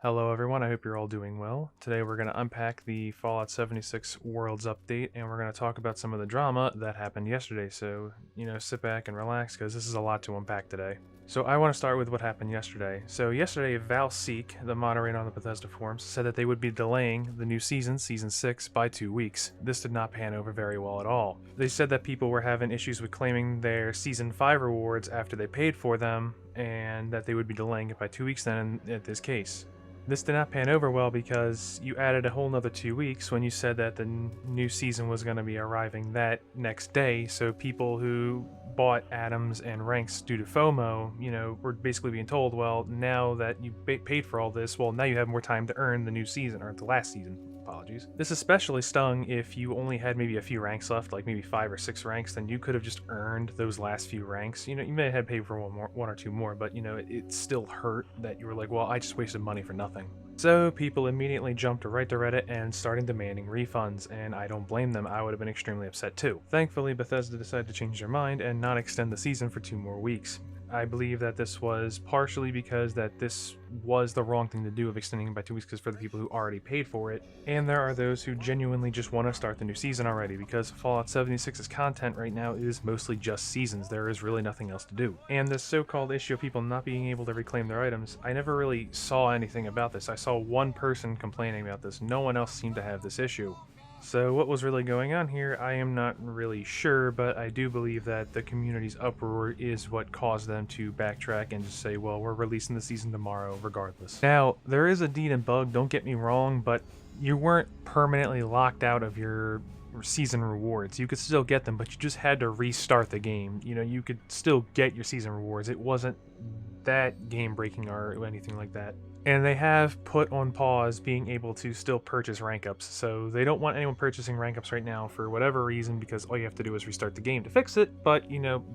Hello everyone, I hope you're all doing well. Today we're going to unpack the Fallout 76 Worlds update and we're going to talk about some of the drama that happened yesterday, so, sit back and relax because this is a lot to unpack today. So I want to start with what happened yesterday. So yesterday, Val Seek, the moderator on the Bethesda forums, said that they would be delaying the new season, Season 6, by 2 weeks. This did not pan over very well at all. They said that people were having issues with claiming their Season 5 rewards after they paid for them, and that they would be delaying it by 2 weeks then in this case. This did not pan over well because you added a whole nother 2 weeks when you said that the new season was going to be arriving that next day, so people who bought atoms and ranks due to FOMO, were basically being told, well, now that you paid for all this, well, now you have more time to earn the new season, or the last season. Apologies. This especially stung if you only had maybe a few ranks left, like maybe 5 or 6 ranks, then you could have just earned those last few ranks. You may have paid for one or two more, but it still hurt that you were like, well, I just wasted money for nothing. So people immediately jumped right to Reddit and started demanding refunds, and I don't blame them. I would have been extremely upset too. Thankfully, Bethesda decided to change their mind and not extend the season for 2 more weeks. I believe that this was partially because that this was the wrong thing to do of extending it by 2 weeks, because for the people who already paid for it, and there are those who genuinely just want to start the new season already, because Fallout 76's content right now is mostly just seasons. There is really nothing else to do. And this so-called issue of people not being able to reclaim their items, I never really saw anything about this. I saw one person complaining about this. No one else seemed to have this issue. So what was really going on here, I am not really sure, but I do believe that the community's uproar is what caused them to backtrack and just say, well, we're releasing the season tomorrow regardless. Now, there is a deed and bug, don't get me wrong, but you weren't permanently locked out of your season rewards. You could still get them, but you just had to restart the game. You could still get your season rewards. It wasn't that game breaking or anything like that. And they have put on pause being able to still purchase rank ups, so they don't want anyone purchasing rank ups right now for whatever reason, because all you have to do is restart the game to fix it, but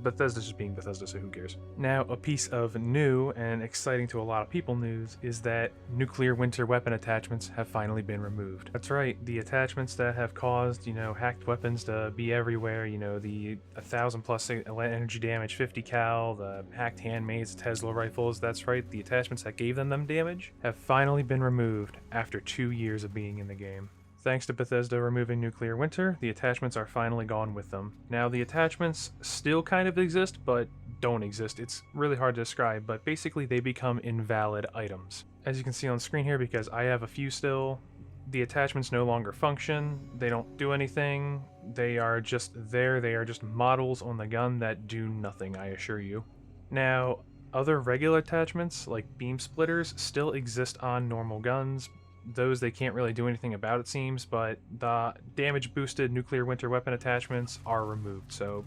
Bethesda's just being Bethesda, so who cares. Now, a piece of new and exciting to a lot of people news is that nuclear winter weapon attachments have finally been removed. That's right, the attachments that have caused, hacked weapons to be everywhere, the 1,000 plus energy damage 50 cal, the hacked handmaids, Tesla rifles, that's right, the attachments that gave them damage have finally been removed after 2 years of being in the game. Thanks to Bethesda removing Nuclear Winter, the attachments are finally gone with them. Now, the attachments still kind of exist, but don't exist. It's really hard to describe, but basically they become invalid items. As you can see on screen here, because I have a few still, the attachments no longer function, they don't do anything, they are just there, they are just models on the gun that do nothing, I assure you. Now, other regular attachments, like beam splitters, still exist on normal guns. Those they can't really do anything about, it seems, but the damage-boosted nuclear winter weapon attachments are removed, so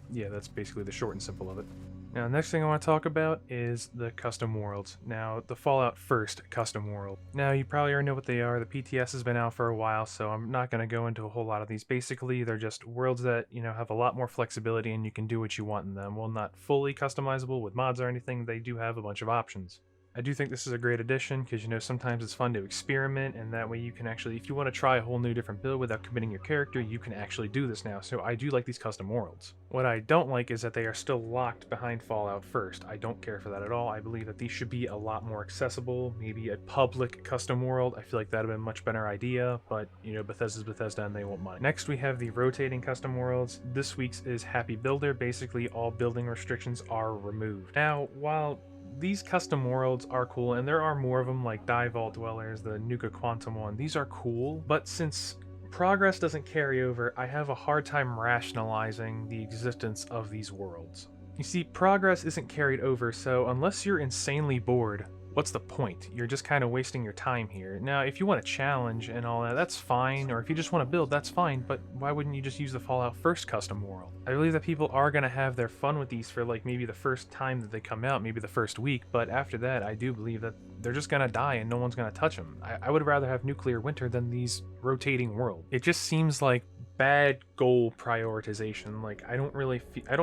yeah, that's basically the short and simple of it. Now, next thing I want to talk about is the custom worlds. Now, the Fallout First custom world. Now, you probably already know what they are. The PTS has been out for a while, so I'm not going to go into a whole lot of these. Basically, they're just worlds that, have a lot more flexibility and you can do what you want in them. While not fully customizable with mods or anything, they do have a bunch of options. I do think this is a great addition because, sometimes it's fun to experiment, and that way you can actually, if you want to try a whole new different build without committing your character, you can actually do this now, so I do like these custom worlds. What I don't like is that they are still locked behind Fallout First. I don't care for that at all. I believe that these should be a lot more accessible, maybe a public custom world. I feel like that would have been a much better idea, but, Bethesda's Bethesda and they won't mind. Next, we have the rotating custom worlds. This week's is Happy Builder. Basically, all building restrictions are removed. Now, while these custom worlds are cool, and there are more of them, like Die Vault Dwellers, the Nuka Quantum one. These are cool, but since progress doesn't carry over, I have a hard time rationalizing the existence of these worlds. You see, progress isn't carried over, so unless you're insanely bored, what's the point? You're just kind of wasting your time here. Now, if you want to challenge and all that, that's fine, or if you just want to build, that's fine, but why wouldn't you just use the Fallout First custom world? I believe that people are going to have their fun with these for like maybe the first time that they come out, maybe the first week, but after that, I do believe that they're just going to die and no one's going to touch them. I would rather have Nuclear Winter than these rotating worlds. It just seems like bad goal prioritization. Like, I don't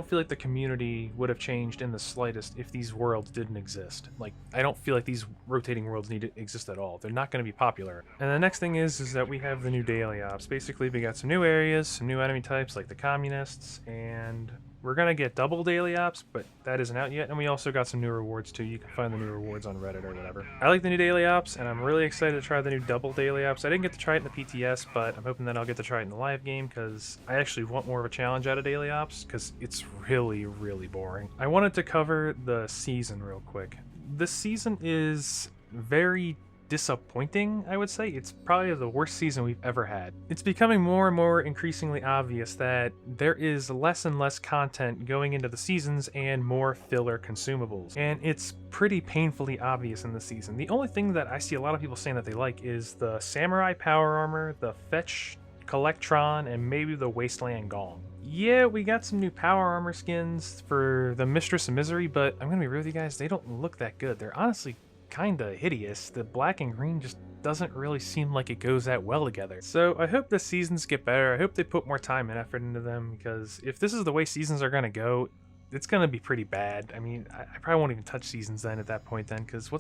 feel like the community would have changed in the slightest if these worlds didn't exist. Like, I don't feel like these rotating worlds need to exist at all. They're not going to be popular. And the next thing is that we have the new daily ops. Basically, we got some new areas, some new enemy types like the communists, and We're gonna get double daily ops, but that isn't out yet, and we also got some new rewards too. You can find the new rewards on Reddit or whatever. I like the new daily ops, and I'm really excited to try the new double daily ops. I didn't get to try it in the PTS, but I'm hoping that I'll get to try it in the live game, because I actually want more of a challenge out of daily ops, because it's really, really boring. I wanted to cover the season real quick. This season is very disappointing, I would say. It's probably the worst season we've ever had. It's becoming more and more increasingly obvious that there is less and less content going into the seasons and more filler consumables. And it's pretty painfully obvious in the season. The only thing that I see a lot of people saying that they like is the Samurai Power Armor, the Fetch Collectron, and maybe the Wasteland Gong. Yeah, we got some new power armor skins for the Mistress of Misery, but I'm gonna be real with you guys, they don't look that good. They're honestly kinda hideous. The black and green just doesn't really seem like it goes that well together. So I hope the seasons get better. I hope they put more time and effort into them, because if this is the way seasons are gonna go, it's gonna be pretty bad. I mean, I probably won't even touch seasons then at that point then, because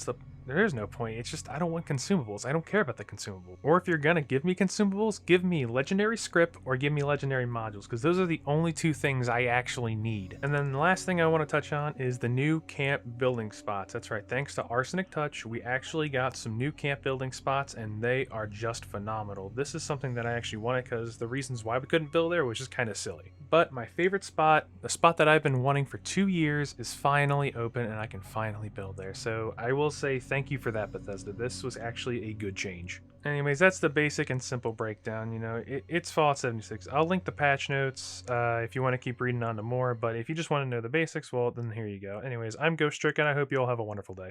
there is no point. It's just, I don't want consumables. I don't care about the consumable. Or if you're gonna give me consumables, give me legendary script or give me legendary modules, because those are the only two things I actually need. And then the last thing I want to touch on is the new camp building spots. That's right, thanks to Arsenic Touch, we actually got some new camp building spots, and they are just phenomenal. This is something that I actually wanted, because the reasons why we couldn't build there was just kind of silly. But my favorite spot, the spot that I've been wanting for 2 years, is finally open, and I can finally build there. So I will say thank you for that, Bethesda. This was actually a good change. Anyways, that's the basic and simple breakdown. You know, it's Fallout 76. I'll link the patch notes if you want to keep reading on to more, but if you just want to know the basics, well, then here you go. Anyways, I'm Ghost Trick, and I hope you all have a wonderful day.